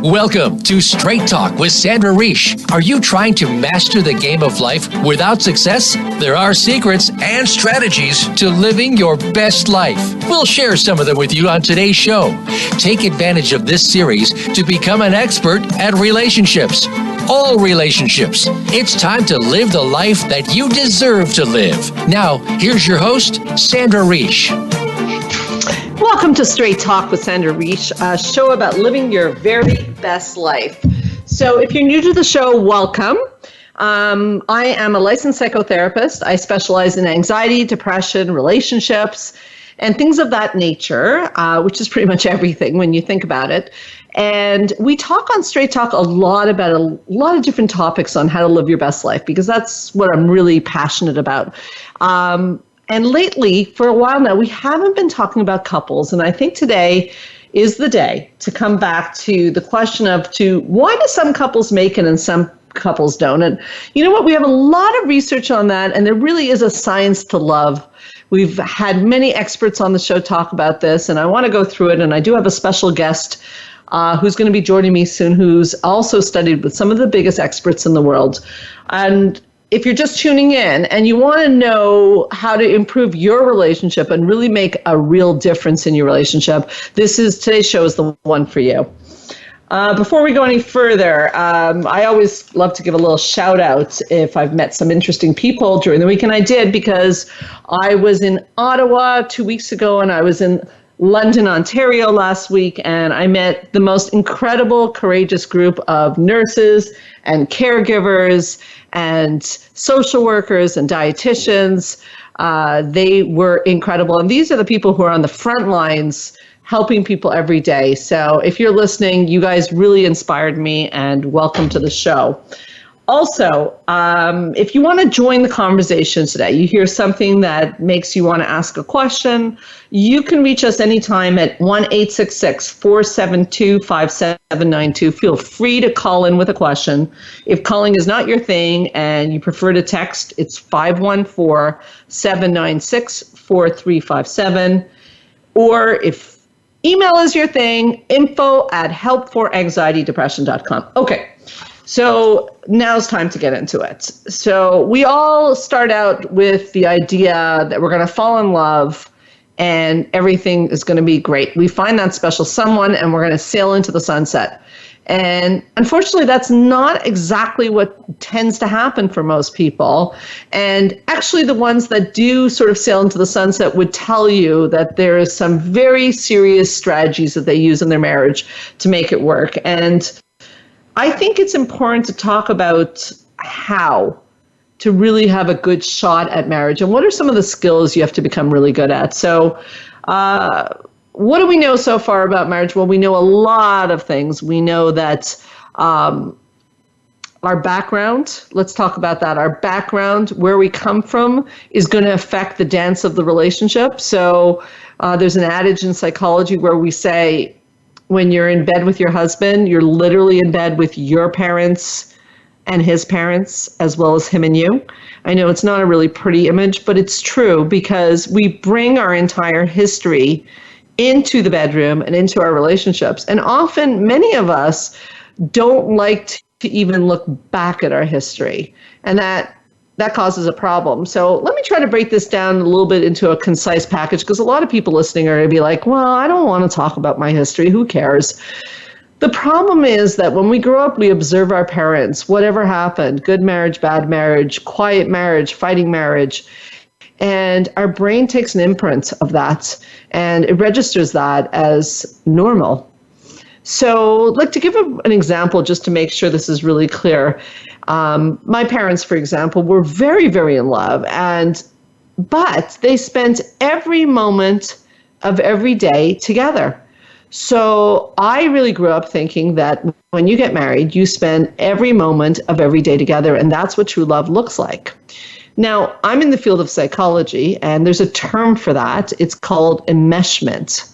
Welcome to Straight Talk with Sandra Reish. Are you trying to master the game of life without success? There are secrets and strategies to living your best life. We'll share some of them with you on today's show. Take advantage of this series to become an expert at relationships. All relationships. It's time to live the life that you deserve to live. Now, here's your host, Sandra Reish. Welcome to Straight Talk with Sandra Reish, a show about living your very best life. So if you're new to the show, welcome. I am a licensed psychotherapist. I specialize in anxiety, depression, relationships, and things of that nature, which is pretty much everything when you think about it. And we talk on Straight Talk a lot about a lot of different topics on how to live your best life, because that's what I'm really passionate about. And lately, for a while now, we haven't been talking about couples. And I think today is the day to come back to the question of why do some couples make it and some couples don't? And you know what? We have a lot of research on that, and there really is a science to love. We've had many experts on the show talk about this, and I want to go through it. And I do have a special guest who's going to be joining me soon, who's also studied with some of the biggest experts in the world. And if you're just tuning in and you want to know how to improve your relationship and really make a real difference in your relationship, today's show is the one for you. Before we go any further, I always love to give a little shout out if I've met some interesting people during the week, and I did, because I was in Ottawa 2 weeks ago and I was in London, Ontario last week, and I met the most incredible, courageous group of nurses and caregivers and social workers and dietitians. They were incredible. And these are the people who are on the front lines helping people every day. So if you're listening, you guys really inspired me, and welcome to the show. Also, if you want to join the conversation today, you hear something that makes you want to ask a question, you can reach us anytime at 1-866-472-5792. Feel free to call in with a question. If calling is not your thing and you prefer to text, it's 514-796-4357. Or if email is your thing, info@helpforanxietydepression.com. Okay. So now's time to get into it. So we all start out with the idea that we're going to fall in love and everything is going to be great. We find that special someone and we're going to sail into the sunset. And unfortunately, that's not exactly what tends to happen for most people. And actually, the ones that do sort of sail into the sunset would tell you that there is some very serious strategies that they use in their marriage to make it work. And I think it's important to talk about how to really have a good shot at marriage and what are some of the skills you have to become really good at. So what do we know so far about marriage? Well, we know a lot of things. We know that our background, let's talk about that. Our background, where we come from, is going to affect the dance of the relationship. So there's an adage in psychology where we say, when you're in bed with your husband, you're literally in bed with your parents and his parents, as well as him and you. I know it's not a really pretty image, but it's true, because we bring our entire history into the bedroom and into our relationships. And often, many of us don't like to even look back at our history. And that causes a problem. So let me try to break this down a little bit into a concise package, because a lot of people listening are going to be like, well, I don't want to talk about my history. Who cares? The problem is that when we grow up, we observe our parents, whatever happened, good marriage, bad marriage, quiet marriage, fighting marriage, and our brain takes an imprint of that and it registers that as normal. So like, to give an example, just to make sure this is really clear, my parents, for example, were very, very in love, but they spent every moment of every day together. So I really grew up thinking that when you get married, you spend every moment of every day together, and that's what true love looks like. Now, I'm in the field of psychology, and there's a term for that. It's called enmeshment.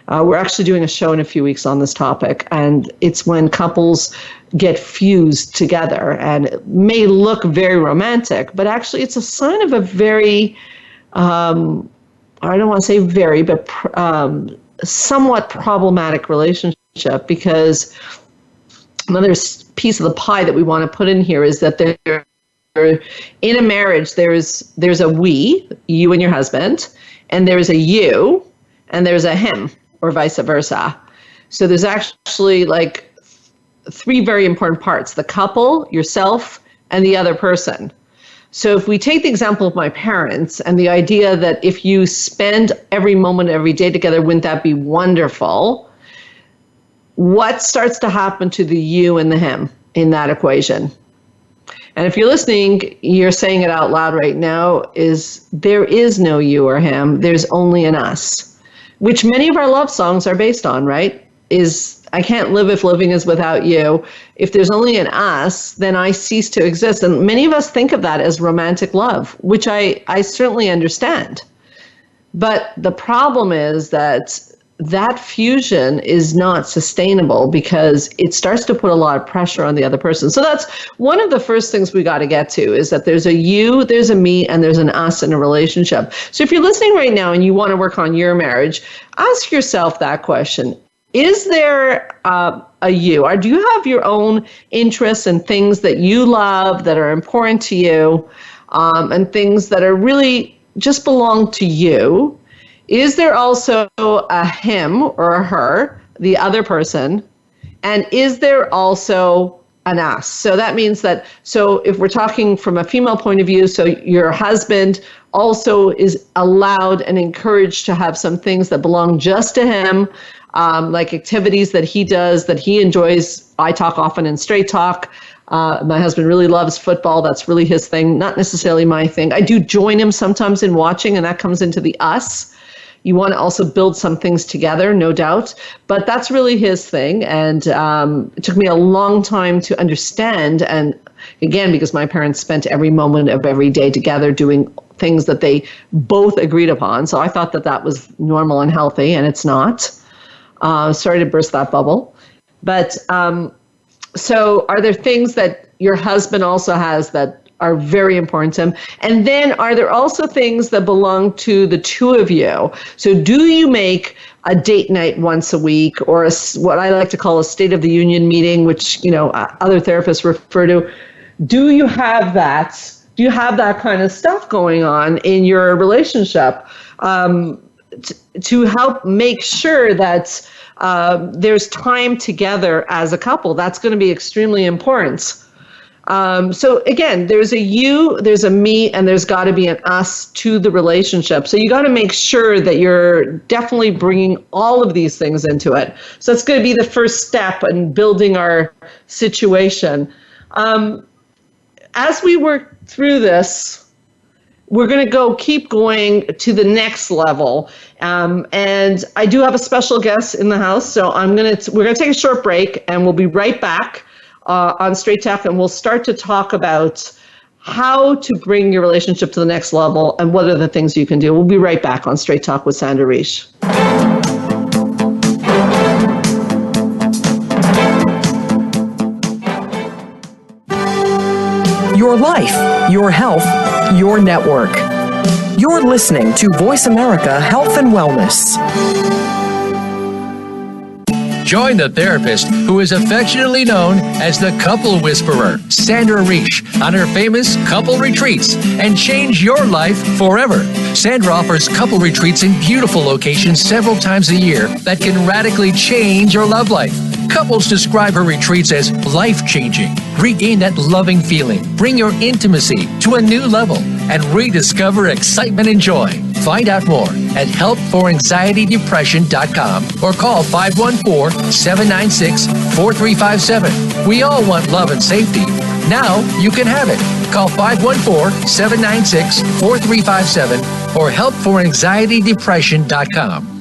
We're actually doing a show in a few weeks on this topic, and it's when couples get fused together, and it may look very romantic, but actually it's a sign of a very, I don't want to say very, but somewhat problematic relationship, because another piece of the pie that we want to put in here is that there, in a marriage, there's a we, you and your husband, and there's a you, and there's a him, or vice versa. So there's actually like three very important parts: the couple, yourself, and the other person. So if we take the example of my parents and the idea that if you spend every moment, every day together, wouldn't that be wonderful? What starts to happen to the you and the him in that equation? And if you're listening, you're saying it out loud right now, is there is no you or him, there's only an us, which many of our love songs are based on, right? Is I can't live if living is without you. If there's only an us, then I cease to exist. And many of us think of that as romantic love, which I certainly understand. But the problem is that fusion is not sustainable because it starts to put a lot of pressure on the other person. So that's one of the first things we got to get to, is that there's a you, there's a me, and there's an us in a relationship. So if you're listening right now and you want to work on your marriage, ask yourself that question. Is there a you? Or do you have your own interests and things that you love that are important to you, and things that are really just belong to you? Is there also a him or a her, the other person? And is there also an us? So that means that, so if we're talking from a female point of view, so your husband also is allowed and encouraged to have some things that belong just to him, like activities that he does, that he enjoys. I talk often in Straight Talk. My husband really loves football. That's really his thing, not necessarily my thing. I do join him sometimes in watching, and that comes into the us. You want to also build some things together, no doubt, but that's really his thing. And it took me a long time to understand. And again, because my parents spent every moment of every day together doing things that they both agreed upon. So I thought that was normal and healthy, and it's not. Sorry to burst that bubble. But so are there things that your husband also has that are very important to him? And then are there also things that belong to the two of you? So do you make a date night once a week, or what I like to call a State of the Union meeting, which, other therapists refer to? Do you have that? Do you have that kind of stuff going on in your relationship to help make sure that there's time together as a couple? That's going to be extremely important. So again, there's a you, there's a me, and there's got to be an us to the relationship. So you got to make sure that you're definitely bringing all of these things into it. So that's going to be the first step in building our situation. As we work through this, we're going to keep going to the next level. And I do have a special guest in the house. So we're going to take a short break, and we'll be right back on Straight Talk, and we'll start to talk about how to bring your relationship to the next level and what are the things you can do. We'll be right back on Straight Talk with Sandra Reish. Your life, your health, your network. You're listening to Voice America Health and Wellness. Join the therapist who is affectionately known as the Couple Whisperer, Sandra Reish, on her famous couple retreats, and change your life forever. Sandra offers couple retreats in beautiful locations several times a year that can radically change your love life. Couples describe her retreats as life-changing. Regain that loving feeling, bring your intimacy to a new level, and rediscover excitement and joy. Find out more at helpforanxietydepression.com or call 514-796-4357. We all want love and safety. Now you can have it. Call 514-796-4357 or helpforanxietydepression.com.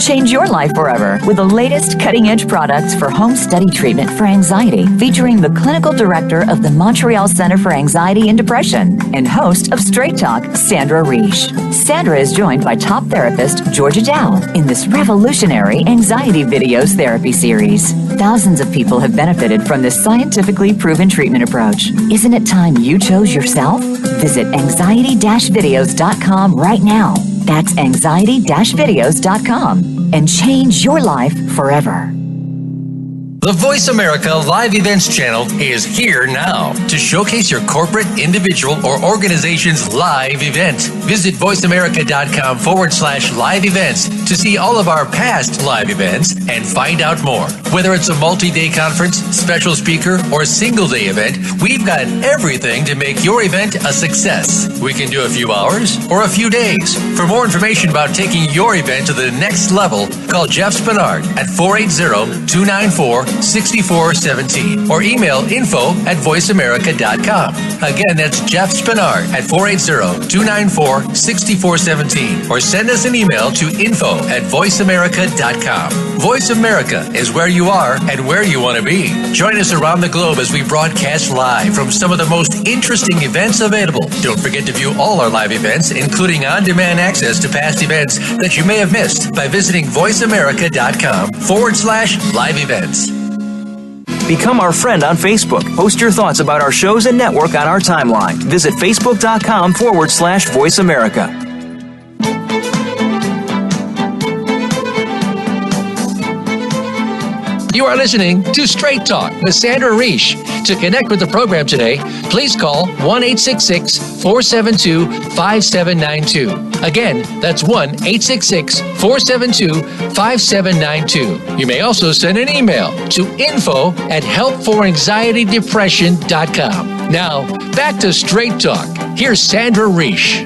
Change your life forever with the latest cutting-edge products for home study treatment for anxiety, featuring the clinical director of the Montreal Center for Anxiety and Depression and host of Straight Talk, Sandra Reish. Sandra is joined by top therapist Georgia Dow in this revolutionary anxiety videos therapy series. Thousands of people have benefited from this scientifically proven treatment approach. Isn't it time you chose yourself? Visit anxiety-videos.com right now. That's anxiety-videos.com and change your life forever. The Voice America Live Events channel is here now to showcase your corporate, individual, or organization's live event. Visit voiceamerica.com/live events to see all of our past live events and find out more. Whether it's a multi-day conference, special speaker, or single-day event, we've got everything to make your event a success. We can do a few hours or a few days. For more information about taking your event to the next level, call Jeff Spinard at 480-294-6417 or email info@voiceamerica.com. Again, that's Jeff Spinard at 480-294-6417 or send us an email to info@voiceamerica.com. Voice America is where you are and where you want to be. Join us around the globe as we broadcast live from some of the most interesting events available. Don't forget to view all our live events, including on-demand access to past events that you may have missed by visiting voiceamerica.com/live events. Become our friend on Facebook. Post your thoughts about our shows and network on our timeline. Visit facebook.com/Voice America. You are listening to Straight Talk with Sandra Reish. To connect with the program today, please call 1-866-472-5792. Again, that's 1-866-472-5792. You may also send an email to info@helpforanxietydepression.com. Now, back to Straight Talk. Here's Sandra Reish.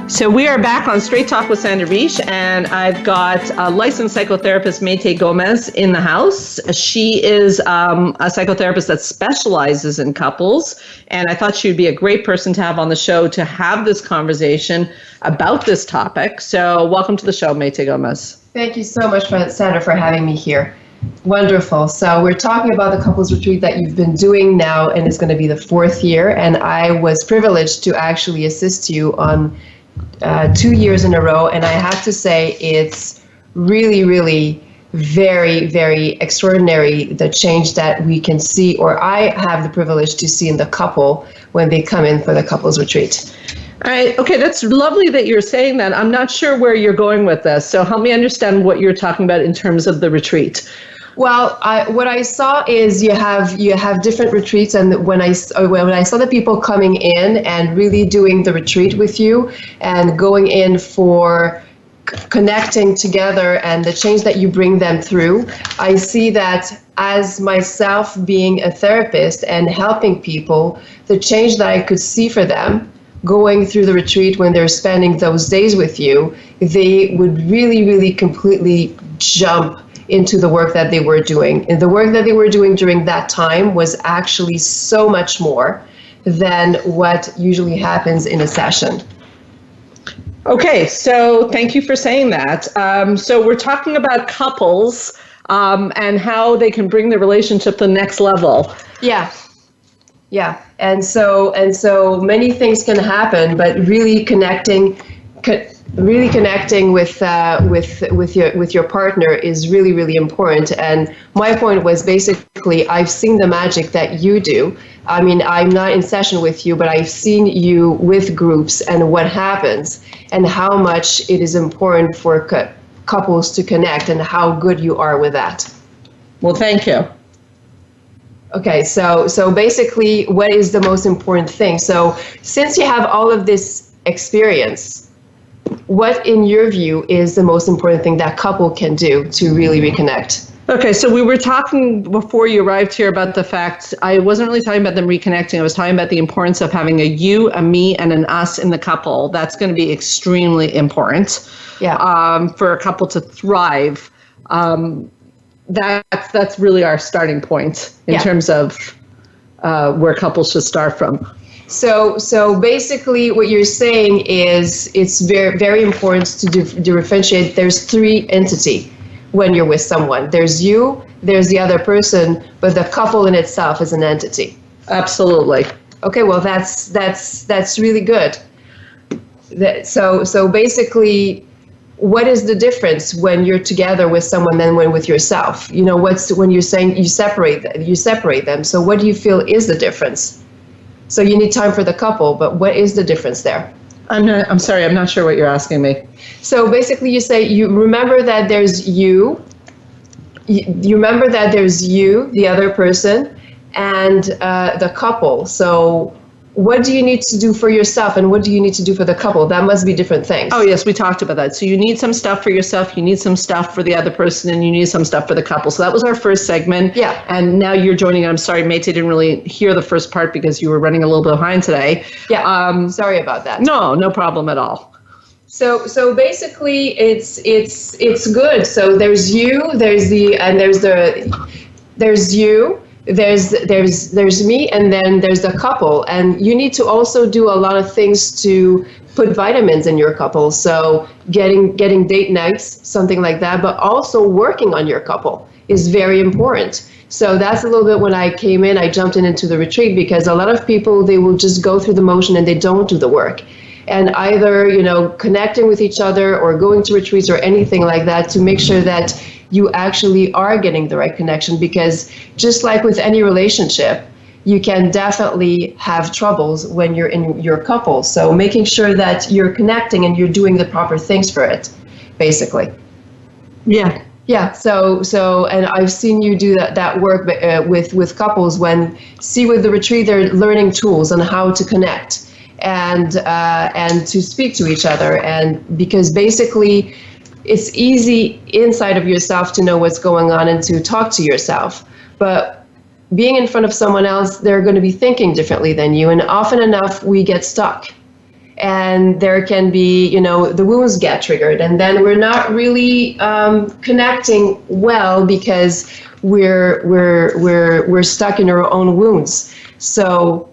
So we are back on Straight Talk with Sandra Reish, and I've got a licensed psychotherapist, Mayte Gomez, in the house. She is a psychotherapist that specializes in couples, and I thought she would be a great person to have on the show to have this conversation about this topic. So welcome to the show, Mayte Gomez. Thank you so much, Sandra, for having me here. Wonderful. So we're talking about the couples retreat that you've been doing now, and it's going to be the 4th year, and I was privileged to actually assist you on 2 years in a row, and I have to say it's really, really very, very extraordinary, the change that we can see, or I have the privilege to see in the couple when they come in for the couples retreat. All right. Okay, that's lovely that you're saying that. I'm not sure where you're going with this, so help me understand what you're talking about in terms of the retreat. Well, what I saw is you have different retreats, and when I saw the people coming in and really doing the retreat with you and going in for connecting together and the change that you bring them through, I see that as myself being a therapist and helping people, the change that I could see for them going through the retreat when they're spending those days with you, they would really, really completely jump into the work that they were doing. And the work that they were doing during that time was actually so much more than what usually happens in a session. Okay, so thank you for saying that. So we're talking about couples and how they can bring the relationship to the next level. Yeah. And so many things can happen, but really connecting with your partner is really, really important. And my point was basically, I've seen the magic that you do. I mean, I'm not in session with you, but I've seen you with groups and what happens and how much it is important for couples to connect and how good you are with that. Well, thank you. Okay, so basically, what is the most important thing? So since you have all of this experience, what, in your view, is the most important thing that couple can do to really reconnect? Okay, so we were talking before you arrived here about the fact, I wasn't really talking about them reconnecting, I was talking about the importance of having a you, a me, and an us in the couple. That's going to be extremely important for a couple to thrive. That's really our starting point in terms of where couples should start from. So basically what you're saying is it's very, very important to differentiate. There's 3 entities when you're with someone. There's you, there's the other person, but the couple in itself is an entity. Absolutely. Okay, well that's really good. So basically, what is the difference when you're together with someone than when with yourself? You know, when you're saying you separate them. So what do you feel is the difference? So you need time for the couple, but what is the difference there? I'm sorry, I'm not sure what you're asking me. So basically you say, you remember that there's you, you remember that there's you, the other person, and the couple. So what do you need to do for yourself, and what do you need to do for the couple? That must be different things. Oh, yes, we talked about that. So you need some stuff for yourself, you need some stuff for the other person, and you need some stuff for the couple. So that was our first segment. Yeah. And now you're joining. I'm sorry, Mayte didn't really hear the first part because you were running a little bit behind today. Yeah. Sorry about that. No problem at all. So basically, it's good. So there's you, there's you, there's me, and then there's the couple. And you need to also do a lot of things to put vitamins in your couple. So getting date nights, something like that, but also working on your couple is very important. So that's a little bit when I came in, I jumped into the retreat, because a lot of people, they will just go through the motion and they don't do the work. And either, connecting with each other or going to retreats or anything like that to make sure that you actually are getting the right connection. Because just like with any relationship, you can definitely have troubles when you're in your couple. So making sure that you're connecting and you're doing the proper things for it, basically. Yeah. Yeah, so and I've seen you do that work with couples with the retreat, they're learning tools on how to connect and to speak to each other, and because basically it's easy inside of yourself to know what's going on and to talk to yourself, but being in front of someone else, they're going to be thinking differently than you, and often enough we get stuck. And there can be, the wounds get triggered, and then we're not really connecting well because we're stuck in our own wounds. So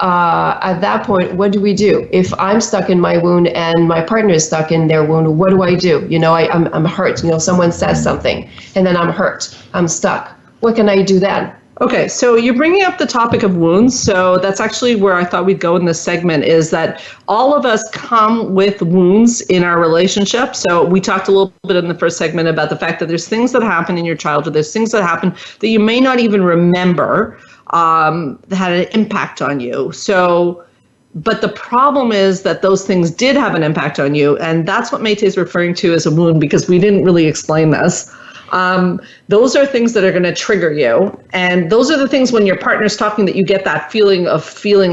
at that point, what do we do? If I'm stuck in my wound and my partner is stuck in their wound, what do I do? I'm hurt. Someone says something, and then I'm hurt. I'm stuck. What can I do then? Okay, so you're bringing up the topic of wounds. So that's actually where I thought we'd go in this segment, is that all of us come with wounds in our relationship. So we talked a little bit in the first segment about the fact that there's things that happen in your childhood, there's things that happen that you may not even remember that had an impact on you. So, but the problem is that those things did have an impact on you, and that's what Mayte is referring to as a wound, because we didn't really explain this. Those are things that are going to trigger you. And those are the things when your partner's talking that you get that feeling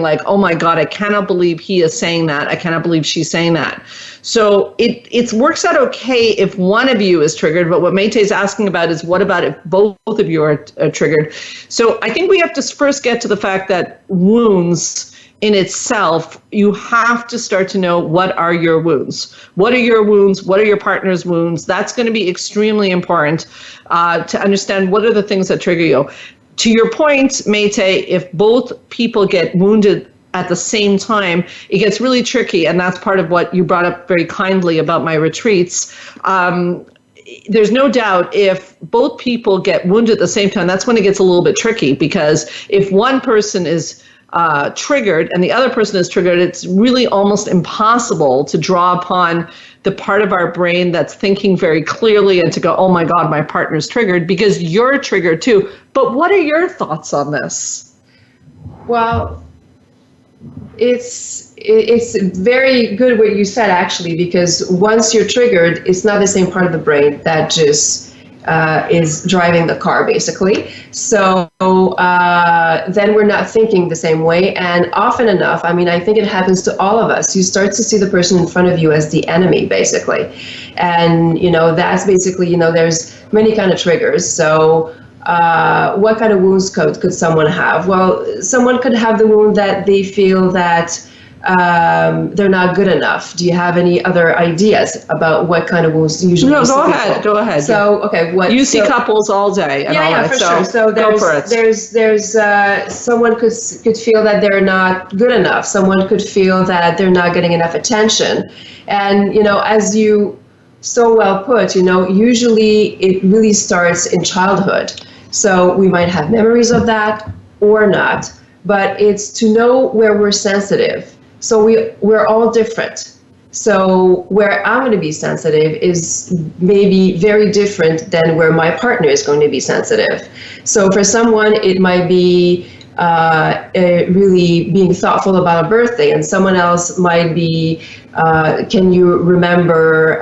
like, oh my God, I cannot believe he is saying that. I cannot believe she's saying that. So it works out okay if one of you is triggered. But what Mayte is asking about is, what about if both of you are triggered? So I think we have to first get to the fact that wounds in itself, you have to start to know, what are your wounds? What are your wounds? What are your partner's wounds? That's going to be extremely important to understand what are the things that trigger you. To your point, Mayte, if both people get wounded at the same time, it gets really tricky. And that's part of what you brought up very kindly about my retreats. There's no doubt if both people get wounded at the same time, that's when it gets a little bit tricky, because if one person is triggered and the other person is triggered, it's really almost impossible to draw upon the part of our brain that's thinking very clearly and to go, oh my God, my partner's triggered, because you're triggered too. But what are your thoughts on this? Well, it's very good what you said, actually, because once you're triggered, it's not the same part of the brain that just is driving the car, basically. So then we're not thinking the same way. And often enough, I think it happens to all of us. You start to see the person in front of you as the enemy, basically. And, that's basically, there's many kind of triggers. So what kind of wounds could someone have? Well, someone could have the wound that they feel that they're not good enough. Do you have any other ideas about what kind of wounds usually? No, go ahead. So, okay, what you see couples all day. And yeah, for sure. So there's someone could feel that they're not good enough. Someone could feel that they're not getting enough attention. And as you so well put, usually it really starts in childhood. So we might have memories of that or not, but it's to know where we're sensitive. So we're all different. So where I'm going to be sensitive is maybe very different than where my partner is going to be sensitive. So for someone, it might be really being thoughtful about a birthday, and someone else might be, can you remember,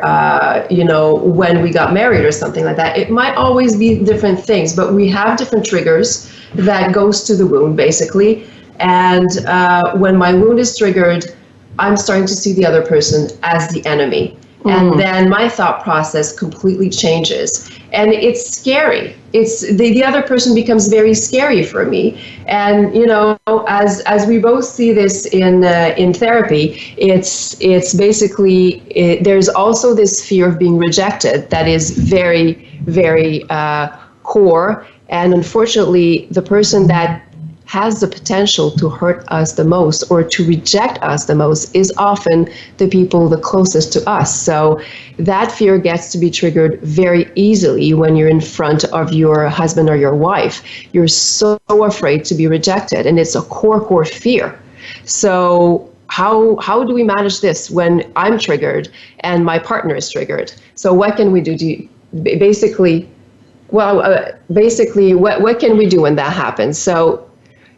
when we got married or something like that. It might always be different things, but we have different triggers that goes to the wound, basically. And when my wound is triggered, I'm starting to see the other person as the enemy. And then my thought process completely changes, and it's scary. It's the other person becomes very scary for me. And as we both see this in therapy, it's basically there's also this fear of being rejected that is very, very core. And unfortunately, the person that has the potential to hurt us the most or to reject us the most is often the people the closest to us. So that fear gets to be triggered very easily when you're in front of your husband or your wife. You're so afraid to be rejected, and it's a core fear. So how do we manage this when I'm triggered and my partner is triggered? So what can we do? Basically, what can we do when that happens? So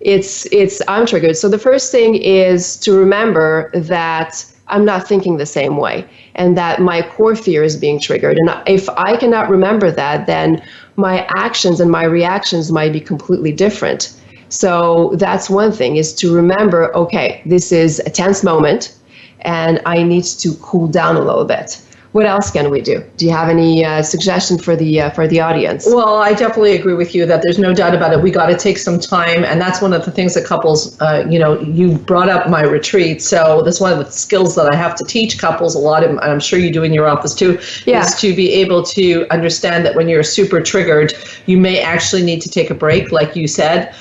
I'm triggered. So the first thing is to remember that I'm not thinking the same way, and that my core fear is being triggered. And if I cannot remember that, then my actions and my reactions might be completely different. So that's one thing, is to remember, okay, this is a tense moment and I need to cool down a little bit. What else can we do? Do you have any suggestion for the audience? Well, I definitely agree with you that there's no doubt about it. We got to take some time, and that's one of the things that couples, you brought up my retreat, so that's one of the skills that I have to teach couples a lot, and I'm sure you do in your office too, is to be able to understand that when you're super triggered, you may actually need to take a break, like you said.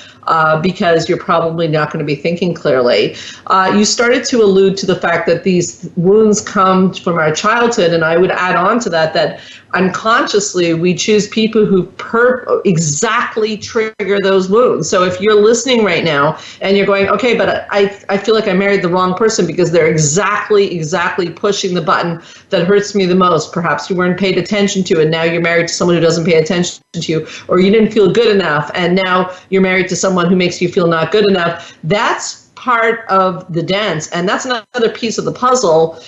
Because you're probably not going to be thinking clearly. You started to allude to the fact that these wounds come from our childhood, and I would add on to that unconsciously we choose people who exactly trigger those wounds. So if you're listening right now and you're going, okay, but I feel like I married the wrong person because they're exactly pushing the button that hurts me the most. Perhaps you weren't paid attention to, and now you're married to someone who doesn't pay attention to you, or you didn't feel good enough, and now you're married to someone who makes you feel not good enough. That's part of the dance, and that's another piece of the puzzle.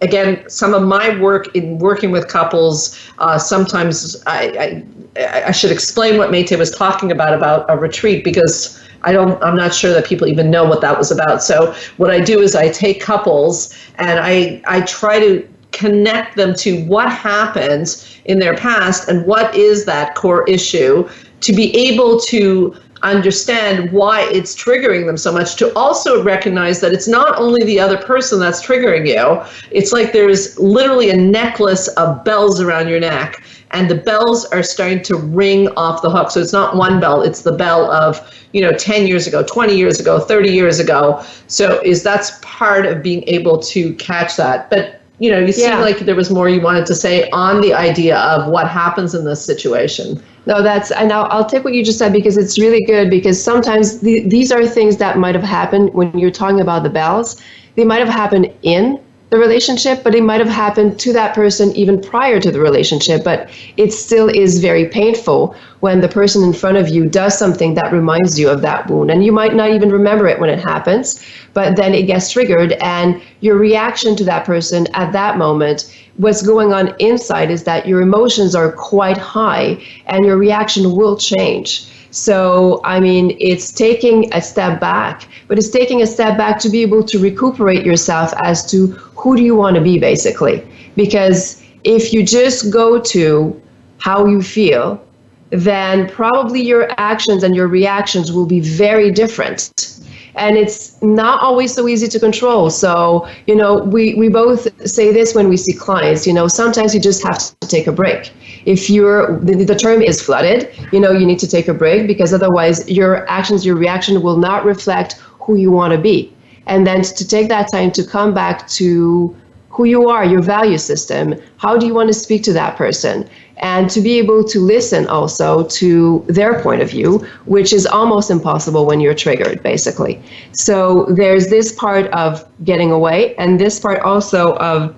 Again, some of my work in working with couples, sometimes I should explain what Mayte was talking about a retreat, because I'm not sure that people even know what that was about. So what I do is I take couples and I try to connect them to what happened in their past and what is that core issue, to be able to understand why it's triggering them so much, to also recognize that it's not only the other person that's triggering you. It's like there's literally a necklace of bells around your neck, and the bells are starting to ring off the hook. So it's not one bell, it's the bell of 10 years ago, 20 years ago, 30 years ago. So that's part of being able to catch that. But you seem like there was more you wanted to say on the idea of what happens in this situation. No, and I'll take what you just said, because it's really good, because sometimes these are things that might have happened when you're talking about the bells. They might have happened in the relationship, but it might have happened to that person even prior to the relationship. But it still is very painful when the person in front of you does something that reminds you of that wound. And you might not even remember it when it happens, but then it gets triggered, and your reaction to that person at that moment, what's going on inside is that your emotions are quite high and your reaction will change. So, it's taking a step back, but it's taking a step back to be able to recuperate yourself as to who do you want to be, basically. Because if you just go to how you feel, then probably your actions and your reactions will be very different. And it's not always so easy to control. So, we both say this when we see clients, sometimes you just have to take a break. If the term is flooded, you need to take a break, because otherwise your actions, your reaction will not reflect who you want to be. And then to take that time to come back to who you are, your value system, how do you want to speak to that person? And to be able to listen also to their point of view, which is almost impossible when you're triggered, basically. So there's this part of getting away, and this part also of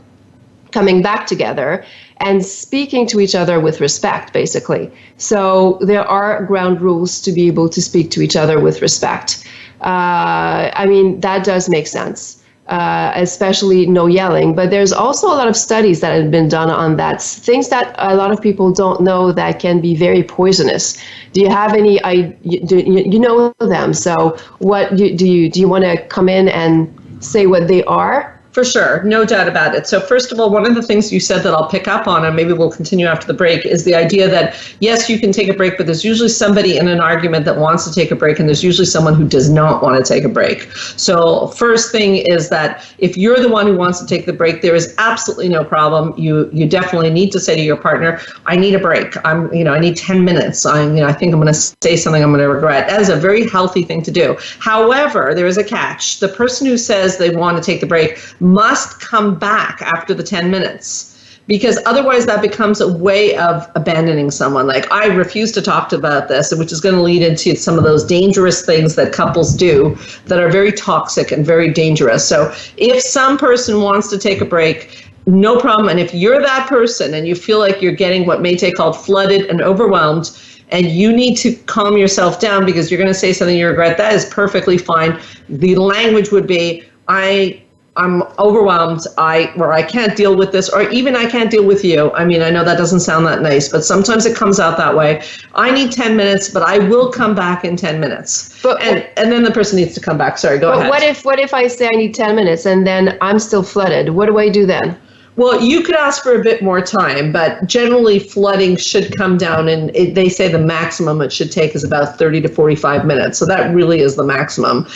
coming back together and speaking to each other with respect, basically. So there are ground rules to be able to speak to each other with respect. I mean, that does make sense, especially no yelling. But there's also a lot of studies that have been done on that, things that a lot of people don't know that can be very poisonous. Do you have any, you know them, so what do you want to come in and say what they are? For sure, no doubt about it. So first of all, one of the things you said that I'll pick up on, and maybe we'll continue after the break, is the idea that, yes, you can take a break, but there's usually somebody in an argument that wants to take a break, and there's usually someone who does not want to take a break. So first thing is that if you're the one who wants to take the break, there is absolutely no problem. You definitely need to say to your partner, I need a break. I need 10 minutes. I think I'm going to say something I'm going to regret. That is a very healthy thing to do. However, there is a catch. The person who says they want to take the break must come back after the 10 minutes, because otherwise that becomes a way of abandoning someone. Like, I refuse to talk about this, which is going to lead into some of those dangerous things that couples do that are very toxic and very dangerous. So if some person wants to take a break, no problem. And if you're that person and you feel like you're getting what Métis called flooded and overwhelmed, and you need to calm yourself down because you're going to say something you regret, that is perfectly fine. The language would be, I'm overwhelmed, I can't deal with this, or even I can't deal with you. I mean, I know that doesn't sound that nice, but sometimes it comes out that way. I need 10 minutes, but I will come back in 10 minutes. And then the person needs to come back. Sorry, go ahead. What if I say I need 10 minutes and then I'm still flooded? What do I do then? Well, you could ask for a bit more time, but generally flooding should come down, and they say the maximum it should take is about 30 to 45 minutes. So that really is the maximum.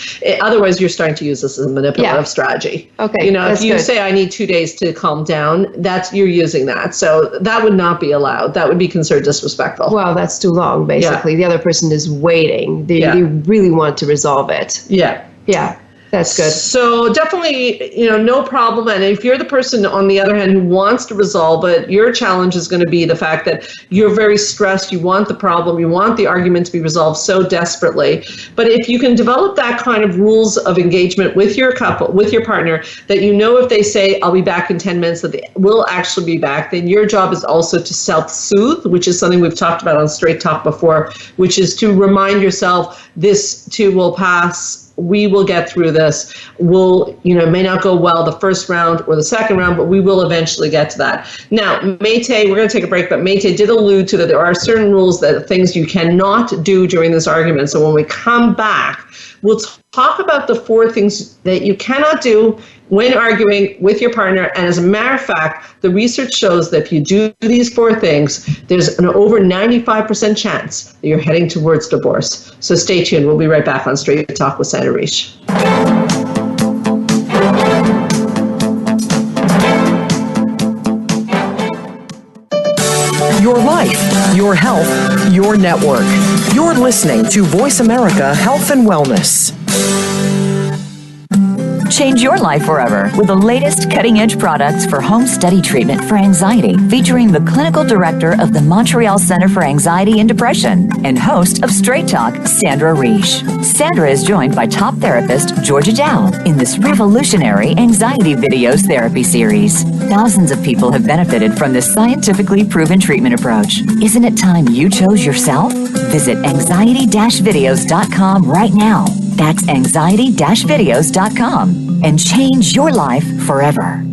Otherwise, you're starting to use this as a manipulative strategy. Okay. If you say I need 2 days to calm down, you're using that. So that would not be allowed. That would be considered disrespectful. Well, that's too long, basically. Yeah. The other person is waiting. They really want to resolve it. Yeah. Yeah. That's good. So definitely, no problem. And if you're the person, on the other hand, who wants to resolve it, your challenge is going to be the fact that you're very stressed. You want the problem, you want the argument to be resolved so desperately. But if you can develop that kind of rules of engagement with your couple, with your partner, that if they say, I'll be back in 10 minutes, that they will actually be back, then your job is also to self-soothe, which is something we've talked about on Straight Talk before, which is to remind yourself, this too will pass. We will get through this. It may not go well the first round or the second round, but we will eventually get to that. Now, Métis, we're going to take a break, but Métis did allude to that there are certain rules, that things you cannot do during this argument. So when we come back, we'll talk about the 4 things that you cannot do when arguing with your partner. And as a matter of fact, the research shows that if you do these 4 things, there's an over 95% chance that you're heading towards divorce. So stay tuned. We'll be right back on Straight Talk with Sandra Reish. Your life, your health, your network. You're listening to Voice America Health and Wellness. Change your life forever with the latest cutting-edge products for home study treatment for anxiety, featuring the clinical director of the Montreal Center for Anxiety and Depression and host of Straight Talk, Sandra Reish. Sandra is joined by top therapist Georgia Dow in this revolutionary anxiety videos therapy series. Thousands of people have benefited from this scientifically proven treatment approach. Isn't it time you chose yourself? Visit anxiety-videos.com right now. That's anxiety-videos.com and change your life forever.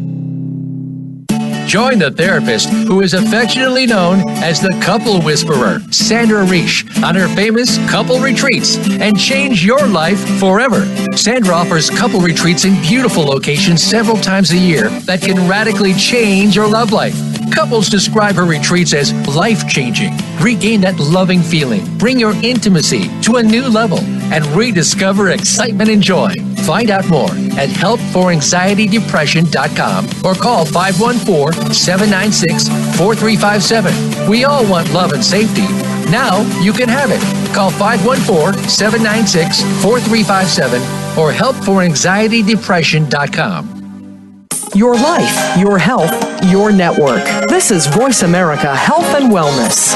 Join the therapist who is affectionately known as the Couple Whisperer, Sandra Reish, on her famous couple retreats and change your life forever. Sandra offers couple retreats in beautiful locations several times a year that can radically change your love life. Couples describe her retreats as life-changing. Regain that loving feeling, bring your intimacy to a new level, and rediscover excitement and joy. Find out more at helpforanxietydepression.com or call 514-796-4357. We all want love and safety. Now you can have it. Call 514-796-4357 or helpforanxietydepression.com. Your life, your health, your network. This is Voice America Health and Wellness.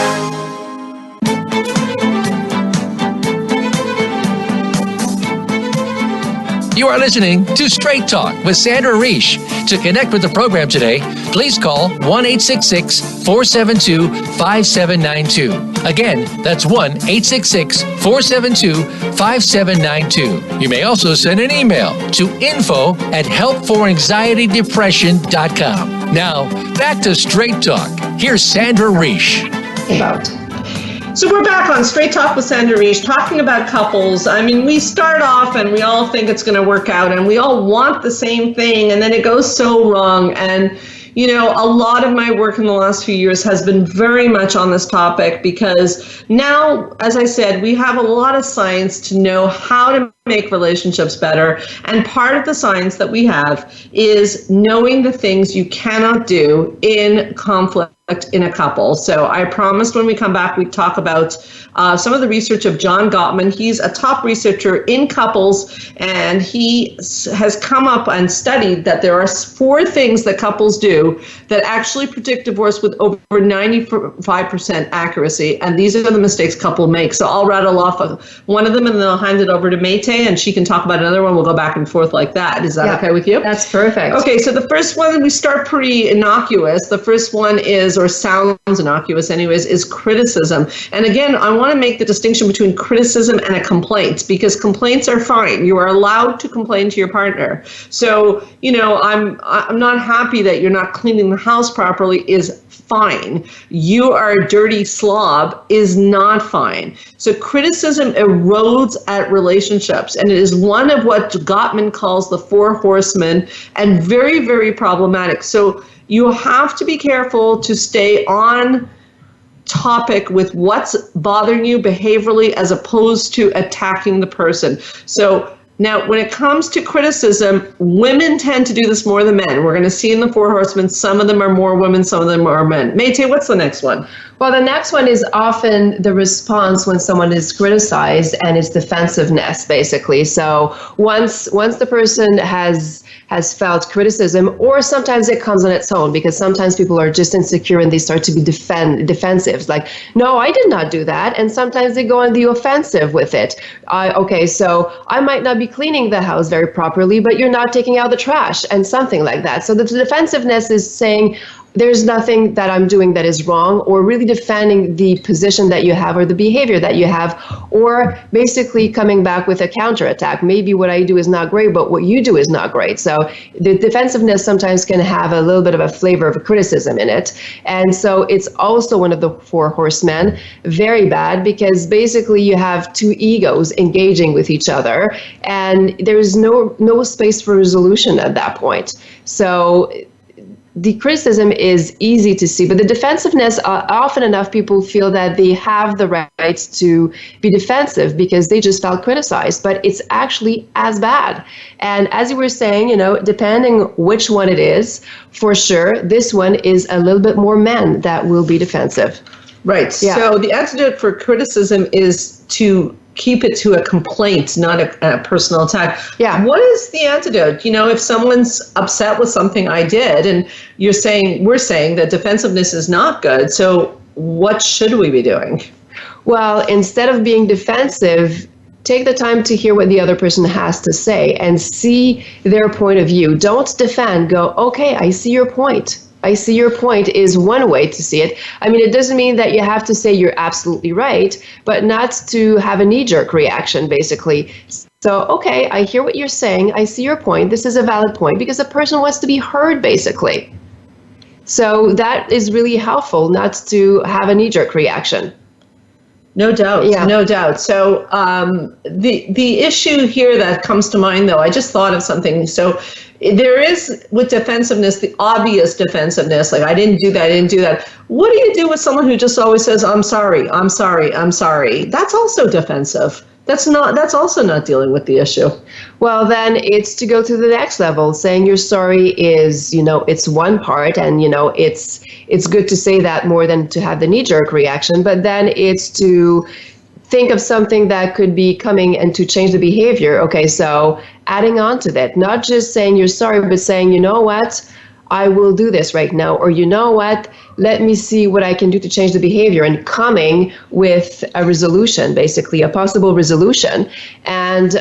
You are listening to Straight Talk with Sandra Reish. To connect with the program today, please call 1-866-472-5792. Again, that's 1-866-472-5792. You may also send an email to info@helpforanxietydepression.com. Now, back to Straight Talk. Here's Sandra Reish. So we're back on Straight Talk with Sandra Reish, talking about couples. I mean, we start off and we all think it's going to work out and we all want the same thing, and then it goes so wrong. And, you know, a lot of my work in the last few years has been very much on this topic, because now, as I said, we have a lot of science to know how to make relationships better. And part of the science that we have is knowing the things you cannot do in conflict in a couple. So I promised when we come back, we'd talk about some of the research of John Gottman. He's a top researcher in couples, and he has come up and studied that there are 4 things that couples do that actually predict divorce with over 95% accuracy. And these are the mistakes couples make. So I'll rattle off one of them and then I'll hand it over to Mayte and she can talk about another one. We'll go back and forth like that. Is that okay with you? That's perfect. Okay, so the first one, we start pretty innocuous. The first one is, or sounds innocuous anyways, is criticism. And again, I want to make the distinction between criticism and a complaint, because complaints are fine. You are allowed to complain to your partner. So, you know, I'm not happy that you're not cleaning the house properly is fine. You are a dirty slob is not fine. So criticism erodes at relationships, and it is one of what Gottman calls the 4 horsemen, and very, very problematic. So you have to be careful to stay on topic with what's bothering you behaviorally as opposed to attacking the person. So now, when it comes to criticism, women tend to do this more than men. We're going to see in the 4 horsemen, some of them are more women, some of them are men. Mayte, what's the next one? Well, the next one is often the response when someone is criticized, and it's defensiveness, basically. So once the person has felt criticism, or sometimes it comes on its own, because sometimes people are just insecure and they start to be defensive, like, no, I did not do that. And sometimes they go on the offensive with it. Okay, so I might not be cleaning the house very properly, but you're not taking out the trash, and something like that. So the defensiveness is saying, there's nothing that I'm doing that is wrong, or really defending the position that you have or the behavior that you have, or basically coming back with a counterattack. Maybe what I do is not great, but what you do is not great. So the defensiveness sometimes can have a little bit of a flavor of criticism in it. And so it's also one of the 4 horsemen, very bad, because basically you have 2 egos engaging with each other, and there's no space for resolution at that point. So the criticism is easy to see, but the defensiveness, often enough, people feel that they have the right to be defensive because they just felt criticized, but it's actually as bad. And as you were saying, you know, depending which one it is, for sure, this one is a little bit more men that will be defensive. Right. Yeah. So the antidote for criticism is to keep it to a complaint, not a personal attack. Yeah. What is the antidote? You know, if someone's upset with something I did, and we're saying that defensiveness is not good, so what should we be doing? Well, instead of being defensive, take the time to hear what the other person has to say and see their point of view. Don't defend. Go, okay, I see your point. I see your point is one way to see it. I mean, it doesn't mean that you have to say you're absolutely right, but not to have a knee-jerk reaction, basically. So, okay, I hear what you're saying. I see your point. This is a valid point, because the person wants to be heard, basically. So that is really helpful, not to have a knee-jerk reaction. No doubt, no doubt. So the issue here that comes to mind, though, I just thought of something. So there is, with defensiveness, the obvious defensiveness, like I didn't do that. What do you do with someone who just always says, I'm sorry? That's also defensive. That's also not dealing with the issue. Well, then it's to go to the next level. Saying you're sorry is, it's one part, and, it's good to say that more than to have the knee-jerk reaction, but then it's to think of something that could be coming and to change the behavior. Okay, so adding on to that, not just saying you're sorry, but saying, you know what, I will do this right now, or you know what, let me see what I can do to change the behavior, and coming with a resolution, basically a possible resolution. And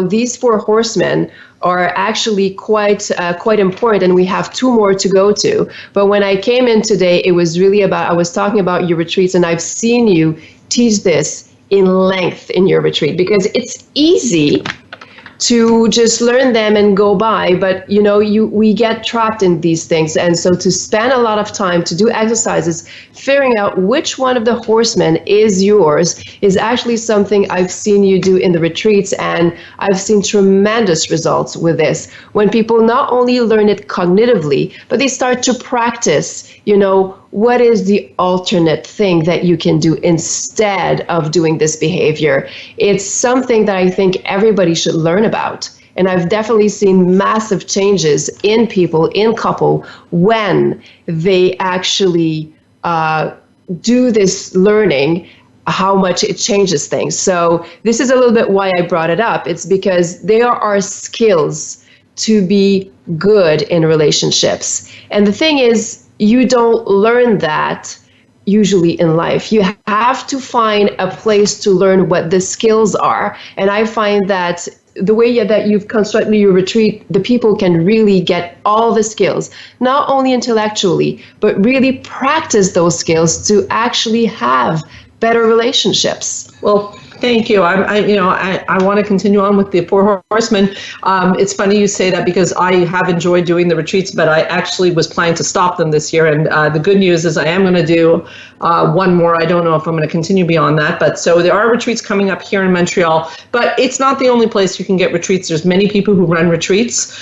these 4 horsemen are actually quite important, and we have 2 more to go to. But when I came in today, it was really I was talking about your retreats, and I've seen you teach this in length in your retreat, because it's easy to just learn them and go by, but we get trapped in these things. And so to spend a lot of time to do exercises, figuring out which one of the horsemen is yours, is actually something I've seen you do in the retreats, and I've seen tremendous results with this. When people not only learn it cognitively, but they start to practice, what is the alternate thing that you can do instead of doing this behavior? It's something that I think everybody should learn about. And I've definitely seen massive changes in people, in couple, when they actually do this learning, how much it changes things. So this is a little bit why I brought it up. It's because there are skills to be good in relationships. And the thing is, you don't learn that usually in life. You have to find a place to learn what the skills are. And I find that the way that you've constructed your retreat, the people can really get all the skills, not only intellectually, but really practice those skills to actually have better relationships. Well, thank you. I want to continue on with the 4 horsemen. It's funny you say that, because I have enjoyed doing the retreats, but I actually was planning to stop them this year. And the good news is I am going to do 1 more. I don't know if I'm going to continue beyond that. But so there are retreats coming up here in Montreal, but it's not the only place you can get retreats. There's many people who run retreats.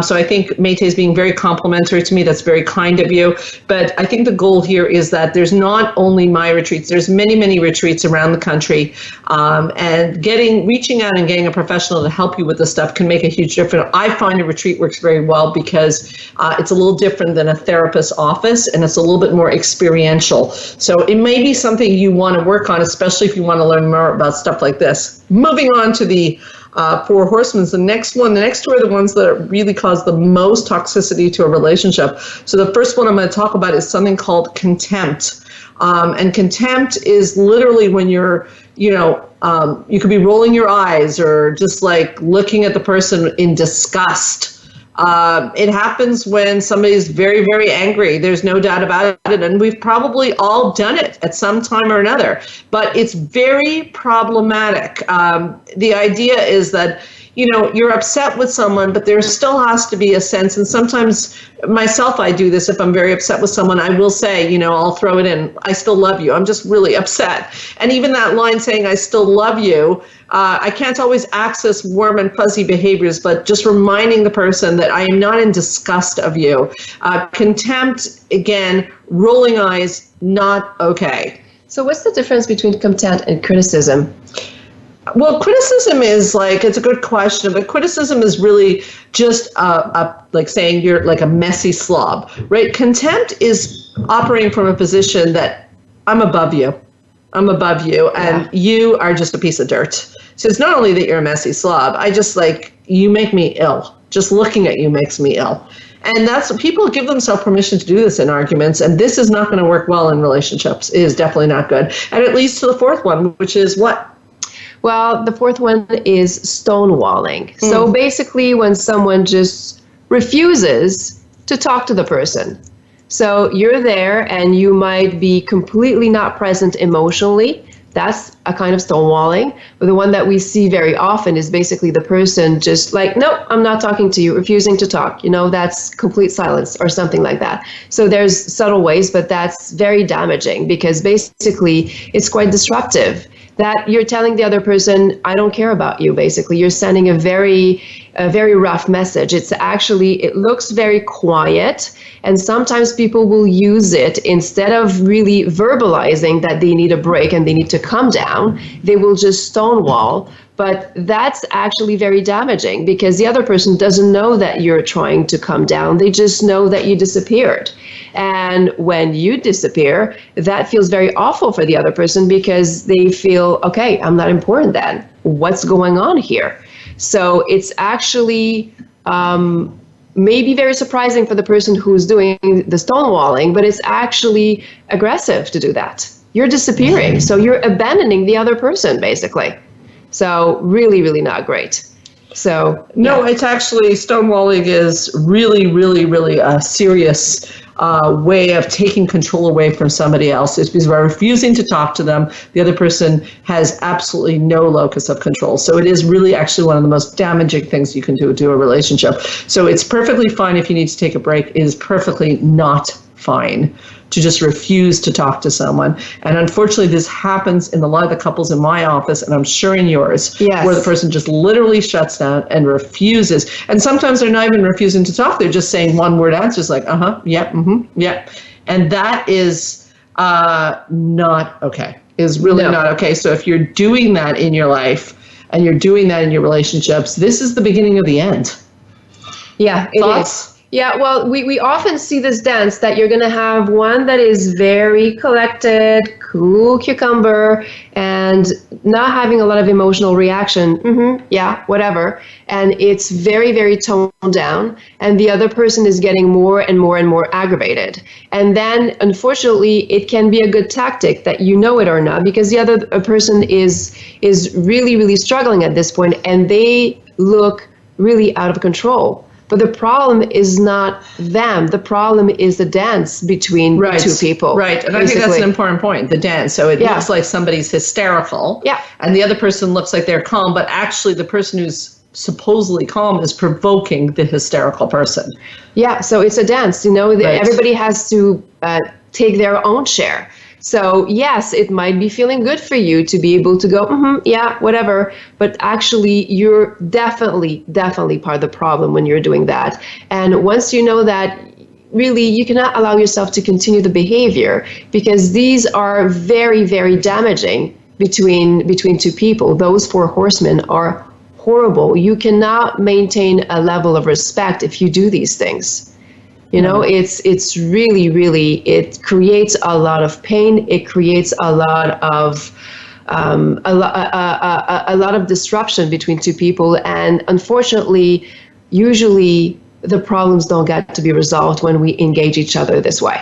So I think Mété is being very complimentary to me. That's very kind of you. But I think the goal here is that there's not only my retreats, there's many, many retreats around the country. And reaching out and getting a professional to help you with this stuff can make a huge difference. I find a retreat works very well because it's a little different than a therapist's office, and it's a little bit more experiential. So it may be something you want to work on, especially if you want to learn more about stuff like this. Moving on to the 4 horsemen, the next 2 are the ones that really cause the most toxicity to a relationship. So the first one I'm going to talk about is something called contempt. And contempt is literally when you're, you could be rolling your eyes or just like looking at the person in disgust. It happens when somebody's very, very angry. There's no doubt about it. And we've probably all done it at some time or another. But it's very problematic. The idea is that, you're upset with someone, but there still has to be a sense. And sometimes myself, I do this. If I'm very upset with someone, I will say, I'll throw it in, I still love you. I'm just really upset. And even that line saying, I still love you, I can't always access warm and fuzzy behaviors, but just reminding the person that I am not in disgust of you. Contempt, again, rolling eyes, not okay. So what's the difference between contempt and criticism? Well, criticism is it's a good question, but criticism is really just like saying you're like a messy slob, right? Contempt is operating from a position that I'm above you, and you are just a piece of dirt. So it's not only that you're a messy slob, you make me ill. Just looking at you makes me ill. And that's, people give themselves permission to do this in arguments, and this is not going to work well in relationships. It is definitely not good. And it leads to the 4th one, which is what? Well, the 4th one is stonewalling. So basically when someone just refuses to talk to the person. So you're there and you might be completely not present emotionally. That's a kind of stonewalling. But the one that we see very often is basically the person just like, no, I'm not talking to you, refusing to talk. That's complete silence or something like that. So there's subtle ways, but that's very damaging because basically it's quite disruptive. That you're telling the other person, I don't care about you, basically. You're sending a very rough message. It looks very quiet, and sometimes people will use it instead of really verbalizing that they need a break and they need to calm down, they will just stonewall. But that's actually very damaging because the other person doesn't know that you're trying to calm down. They just know that you disappeared. And when you disappear, that feels very awful for the other person because they feel, okay, I'm not important then. What's going on here? So it's actually may be very surprising for the person who's doing the stonewalling, but it's actually aggressive to do that. You're disappearing. So you're abandoning the other person, basically. So really, really not great. So no, it's actually, stonewalling is really, really, really a serious way of taking control away from somebody else. It's because by refusing to talk to them, the other person has absolutely no locus of control. So it is really actually one of the most damaging things you can do to a relationship. So it's perfectly fine if you need to take a break. It is perfectly not fine to just refuse to talk to someone. And unfortunately, this happens in a lot of the couples in my office, and I'm sure in yours, yes, where the person just literally shuts down and refuses. And sometimes they're not even refusing to talk. They're just saying one-word answers like, yeah, yeah. And that is not okay. Is really not okay. So if you're doing that in your life and you're doing that in your relationships, this is the beginning of the end. Yeah, it Thoughts? is. Yeah, well, we often see this dance that you're going to have one that is very collected, cool cucumber, and not having a lot of emotional reaction. Yeah, whatever. And it's very, very toned down. And the other person is getting more and more and more aggravated. And then, unfortunately, it can be a good tactic that you know it or not, because the other person is really, really struggling at this point, and they look really out of control. But the problem is not them. The problem is the dance between the two people. Right. And I think that's an important point, the dance. So it looks like somebody's hysterical. Yeah. And the other person looks like they're calm, but actually the person who's supposedly calm is provoking the hysterical person. Yeah. So it's a dance. Everybody has to take their own share. So yes, it might be feeling good for you to be able to go, yeah, whatever. But actually, you're definitely part of the problem when you're doing that. And once you know that, really, you cannot allow yourself to continue the behavior, because these are very, very damaging between two people. Those four horsemen are horrible. You cannot maintain a level of respect if you do these things. It's really, really, it creates a lot of pain. It creates a lot of a lot of disruption between two people. And unfortunately, usually the problems don't get to be resolved when we engage each other this way.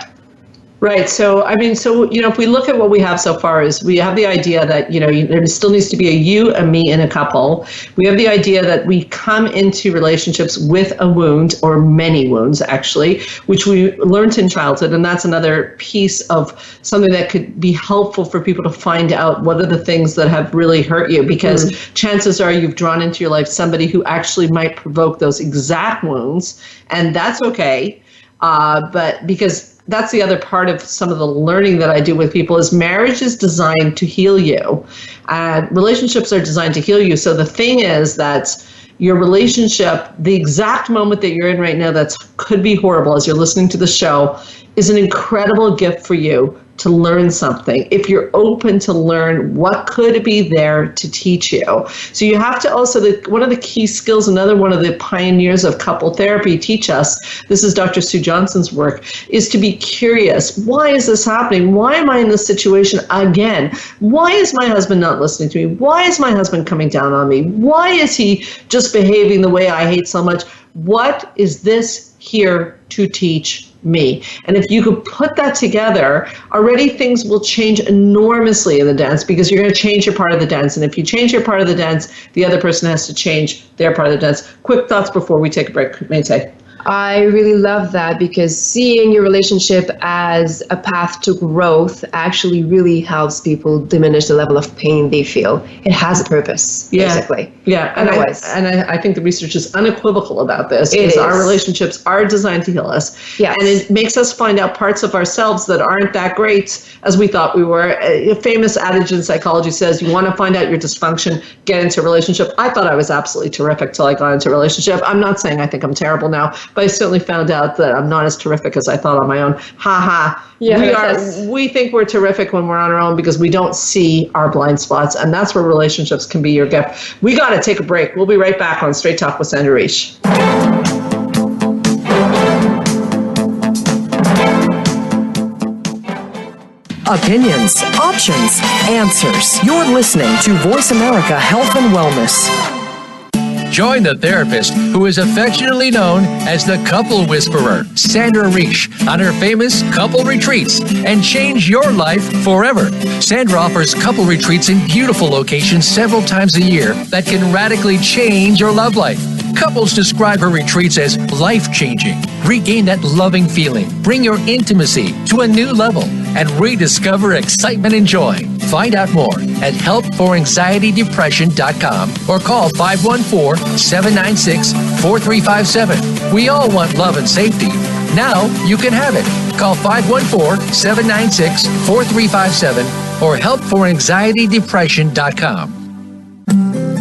Right. So, if we look at what we have so far, is we have the idea that, there still needs to be a you, a me, and a couple. We have the idea that we come into relationships with a wound, or many wounds, actually, which we learned in childhood. And that's another piece of something that could be helpful for people to find out what are the things that have really hurt you, because chances are you've drawn into your life somebody who actually might provoke those exact wounds. And that's okay. But because that's the other part of some of the learning that I do with people, is marriage is designed to heal you, and relationships are designed to heal you. So the thing is that your relationship, the exact moment that you're in right now, that could be horrible as you're listening to the show, is an incredible gift for you to learn something, if you're open to learn what could be there to teach you. So you have to also, one of the key skills, another one of the pioneers of couple therapy teach us, this is Dr. Sue Johnson's work, is to be curious. Why is this happening? Why am I in this situation again? Why is my husband not listening to me? Why is my husband coming down on me? Why is he just behaving the way I hate so much? What is this here to teach me? And if you could put that together, already things will change enormously in the dance, because you're going to change your part of the dance. And if you change your part of the dance, the other person has to change their part of the dance. Quick thoughts before we take a break, Mayte. I really love that, because seeing your relationship as a path to growth actually really helps people diminish the level of pain they feel. It has a purpose, basically. Yeah, and I think the research is unequivocal about this. Our relationships are designed to heal us. Yes. And it makes us find out parts of ourselves that aren't that great as we thought we were. A famous adage in psychology says, you want to find out your dysfunction, get into a relationship. I thought I was absolutely terrific till I got into a relationship. I'm not saying I think I'm terrible now, but I certainly found out that I'm not as terrific as I thought on my own. Ha ha. Yeah, we think we're terrific when we're on our own, because we don't see our blind spots. And that's where relationships can be your gift. We got to take a break. We'll be right back on Straight Talk with Sandra Reish. Opinions, options, answers. You're listening to Voice America Health and Wellness. Join the therapist who is affectionately known as the Couple Whisperer, Sandra Reish, on her famous couple retreats and change your life forever. Sandra offers couple retreats in beautiful locations several times a year that can radically change your love life. Couples describe her retreats as life-changing. Regain that loving feeling, bring your intimacy to a new level, and rediscover excitement and joy. Find out more at helpforanxietydepression.com or call 514-796-4357. We all want love and safety. Now you can have it. Call 514-796-4357 or helpforanxietydepression.com.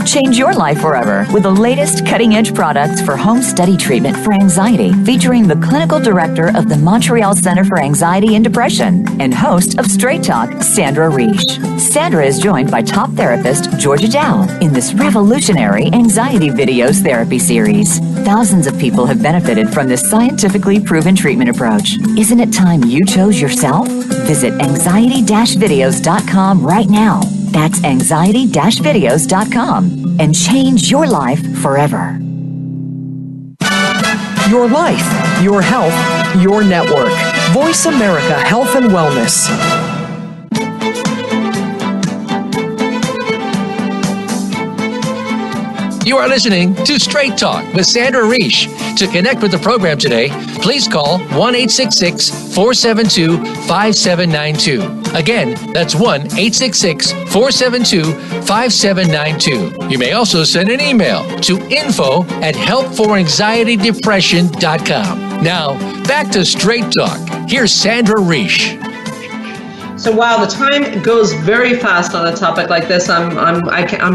Change your life forever with the latest cutting-edge products for home study treatment for anxiety, featuring the clinical director of the Montreal Center for Anxiety and Depression and host of Straight Talk, Sandra Reish. Sandra is joined by top therapist Georgia Dow in this revolutionary anxiety videos therapy series. Thousands of people have benefited from this scientifically proven treatment approach. Isn't it time you chose yourself? Visit anxiety-videos.com right now. That's anxiety-videos.com and change your life forever. Your life, your health, your network. Voice America Health and Wellness. You are listening to Straight Talk with Sandra Reish. To connect with the program today, please call 1-866-472-5792. Again, that's 1-866-472-5792. You may also send an email to info@helpforanxietydepression.com. Now, back to Straight Talk. Here's Sandra Reish. So while the time goes very fast on a topic like this, I'm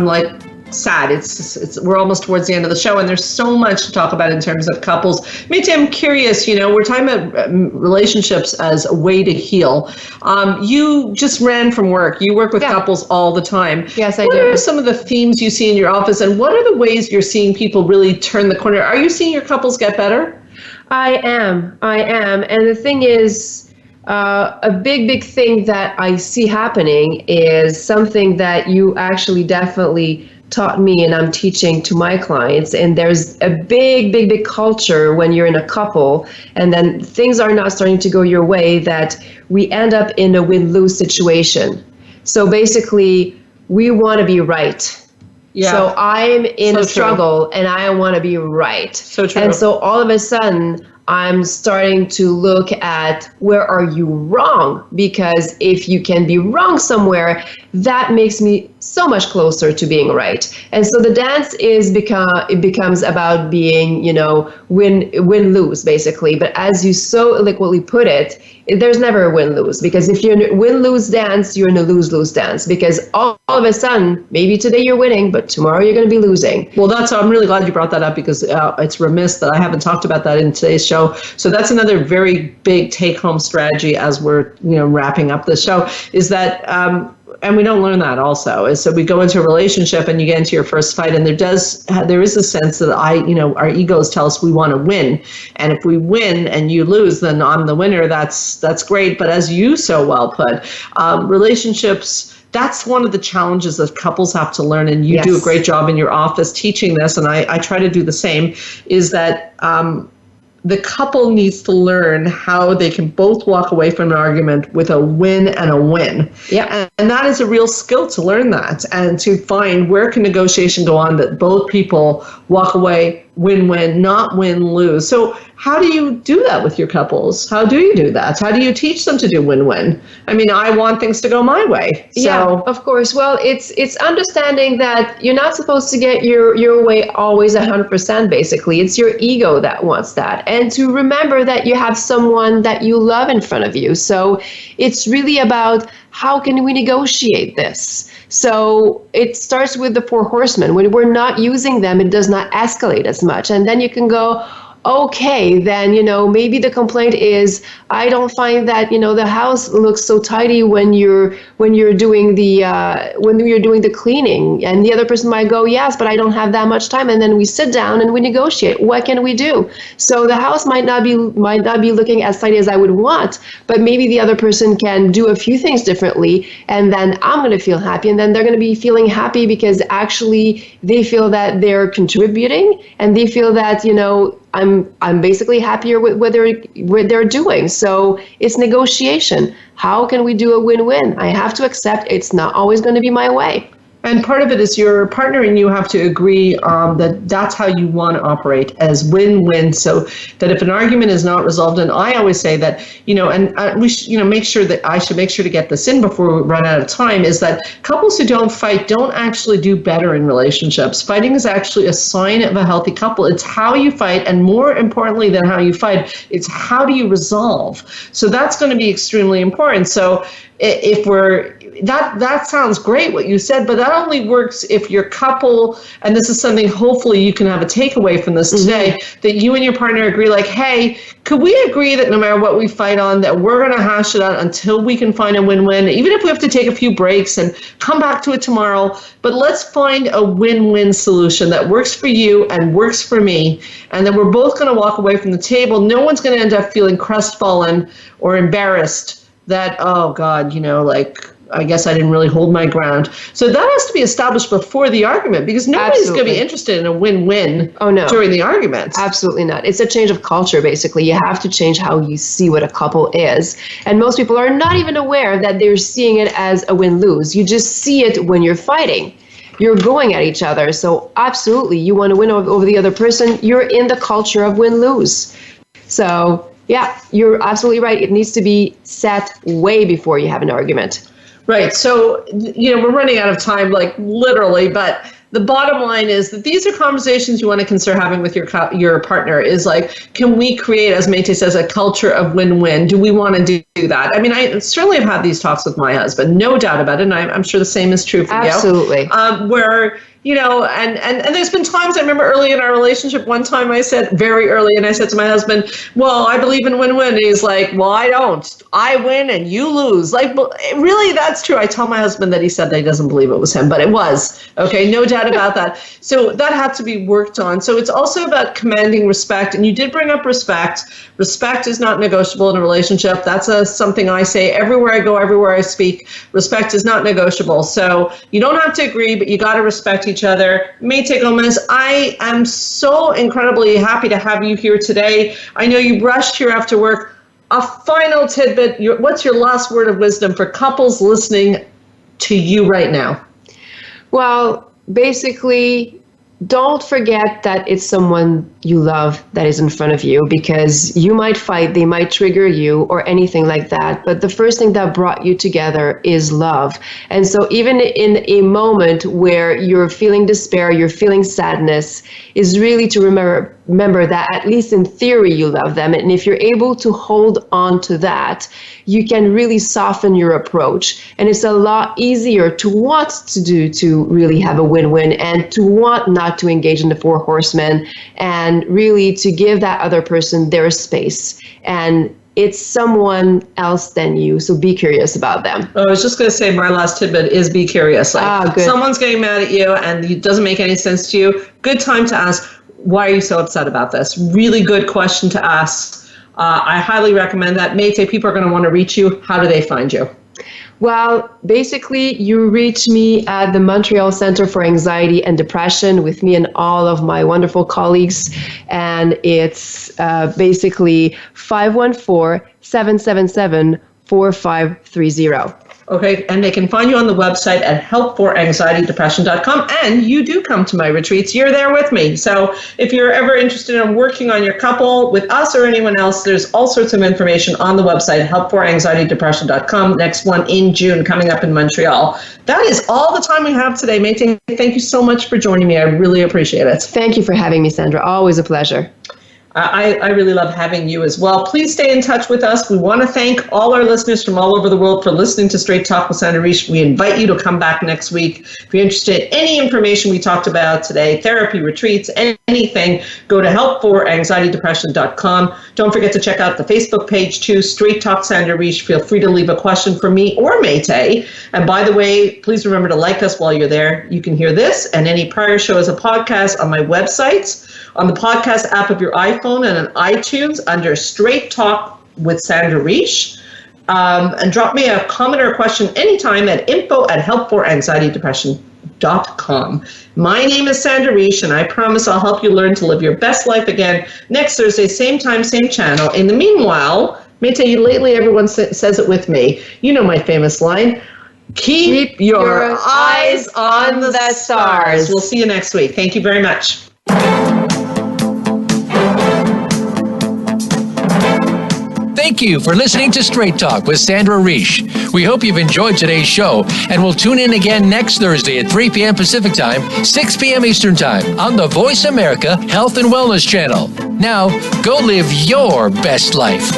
like sad. We're almost towards the end of the show, and there's so much to talk about in terms of couples. Minty, I'm curious, we're talking about relationships as a way to heal. You just ran from work. You work with couples all the time. Yes, I do. What are some of the themes you see in your office, and what are the ways you're seeing people really turn the corner? Are you seeing your couples get better? I am. And the thing is, a big thing that I see happening is something that you actually definitely taught me and I'm teaching to my clients. And there's a big culture when you're in a couple and then things are not starting to go your way, that we end up in a win-lose situation. So basically, we want to be right. Yeah. So I'm in a struggle and I want to be right. So true. And so all of a sudden, I'm starting to look at where are you wrong? Because if you can be wrong somewhere, that makes me so much closer to being right. And so the dance it becomes about being, win-lose basically. But as you so eloquently put it, there's never a win-lose, because if you're in a win-lose dance, you're in a lose-lose dance, because all of a sudden, maybe today you're winning, but tomorrow you're going to be losing. Well, I'm really glad you brought that up, because it's remiss that I haven't talked about that in today's show. So that's another very big take-home strategy as we're, wrapping up the show, is that, and we don't learn that also, is so we go into a relationship and you get into your first fight, and there is a sense that our egos tell us we want to win. And if we win and you lose, then I'm the winner. That's great. But as you so well put, relationships, that's one of the challenges that couples have to learn. And you do a great job in your office teaching this. And I try to do the same, is that, the couple needs to learn how they can both walk away from an argument with a win and a win. Yeah. And that is a real skill to learn that, and to find where can negotiation go on that both people walk away win-win, not win-lose. So how do you do that with your couples? How do you do that? How do you teach them to do win-win? I mean, I want things to go my way. So. Yeah, of course. Well, it's understanding that you're not supposed to get your way always 100%, basically. It's your ego that wants that. And to remember that you have someone that you love in front of you. So it's really about, how can we negotiate this? So it starts with the 4 horsemen. When we're not using them, it does not escalate as much. And then you can go, okay, then, maybe the complaint is, I don't find that, the house looks so tidy when you're doing the cleaning. And the other person might go, yes, but I don't have that much time. And then we sit down and we negotiate. What can we do? So the house might not be looking as tidy as I would want, but maybe the other person can do a few things differently, and then I'm going to feel happy, and then they're going to be feeling happy because actually they feel that they're contributing, and they feel that, I'm basically happier with what they're doing. So it's negotiation. How can we do a win-win? I have to accept it's not always going to be my way. And part of it is your partner and you have to agree that that's how you want to operate, as win-win, so that if an argument is not resolved, and I always say that, we should, make sure that I should make sure to get this in before we run out of time, is that couples who don't fight don't actually do better in relationships. Fighting is actually a sign of a healthy couple. It's how you fight, and more importantly than how you fight, it's how do you resolve. So that's going to be extremely important. So if that sounds great what you said, but that only works if your couple, and this is something hopefully you can have a takeaway from this today, that you and your partner agree, like, hey, could we agree that no matter what we fight on, that we're going to hash it out until we can find a win-win, even if we have to take a few breaks and come back to it tomorrow, but let's find a win-win solution that works for you and works for me, and then we're both going to walk away from the table. No one's going to end up feeling crestfallen or embarrassed that, oh God, I guess I didn't really hold my ground. So that has to be established before the argument, because nobody's going to be interested in a win-win during the argument. Absolutely not. It's a change of culture, basically. You have to change how you see what a couple is. And most people are not even aware that they're seeing it as a win-lose. You just see it when you're fighting. You're going at each other. So absolutely, you want to win over the other person. You're in the culture of win-lose. So yeah, you're absolutely right. It needs to be set way before you have an argument. Right. So, we're running out of time, like literally, but the bottom line is that these are conversations you want to consider having with your partner, is like, can we create, as Mayte says, a culture of win-win? Do we want to do that? I mean, I certainly have had these talks with my husband, no doubt about it. And I'm sure the same is true for you. Absolutely. Where, and there's been times, I remember early in our relationship, one time I said very early, and I said to my husband, well, I believe in win-win. And he's like, well, I don't. I win and you lose. Like, really, that's true. I tell my husband that he said that he doesn't believe it was him, but it was. Okay, no doubt about that. So that had to be worked on. So it's also about commanding respect. And you did bring up respect. Respect is not negotiable in a relationship. That's something I say everywhere I go, everywhere I speak. Respect is not negotiable. So you don't have to agree, but you got to respect each other. Mayte Gomez, I am so incredibly happy to have you here today. I know you rushed here after work. A final tidbit, what's your last word of wisdom for couples listening to you right now? Well, basically, don't forget that it's someone you love that is in front of you, because you might fight, they might trigger you or anything like that. But the first thing that brought you together is love. And so even in a moment where you're feeling despair, you're feeling sadness, is really to remember that at least in theory you love them. And if you're able to hold on to that, you can really soften your approach. And it's a lot easier to want to really have a win-win, and to want not to engage in the four horsemen, and really to give that other person their space. And it's someone else than you, so be curious about them. I was just going to say my last tidbit is be curious. Like, someone's getting mad at you and it doesn't make any sense to you. Good time to ask, why are you so upset about this? Really good question to ask. I highly recommend that. Mayte, people are going to want to reach you. How do they find you? Well, basically, you reach me at the Montreal Center for Anxiety and Depression with me and all of my wonderful colleagues. And it's basically 514-777-4530. Okay, and they can find you on the website at helpforanxietydepression.com. And you do come to my retreats. You're there with me. So if you're ever interested in working on your couple with us or anyone else, there's all sorts of information on the website, helpforanxietydepression.com. Next one in June, coming up in Montreal. That is all the time we have today. Mayte, thank you so much for joining me. I really appreciate it. Thank you for having me, Sandra. Always a pleasure. I really love having you as well. Please stay in touch with us. We want to thank all our listeners from all over the world for listening to Straight Talk with Sandra Reish. We invite you to come back next week. If you're interested in any information we talked about today, therapy, retreats, anything, go to helpforanxietydepression.com. Don't forget to check out the Facebook page too, Straight Talk Sandra Reish. Feel free to leave a question for me or Mayte. And by the way, please remember to like us while you're there. You can hear this and any prior show as a podcast on my websites, on the podcast app of your iPhone, and on iTunes under Straight Talk with Sandra Reish. And drop me a comment or a question anytime at info@helpforanxietydepression.com. My name is Sandra Reish, and I promise I'll help you learn to live your best life again next Thursday, same time, same channel. In the meanwhile, Mayte, lately everyone says it with me. You know my famous line, keep your eyes on the stars. We'll see you next week. Thank you very much. Thank you for listening to Straight Talk with Sandra Reish. We hope you've enjoyed today's show, and we'll tune in again next Thursday at 3 p.m. Pacific Time, 6 p.m. Eastern Time on the Voice America Health and Wellness Channel. Now, go live your best life.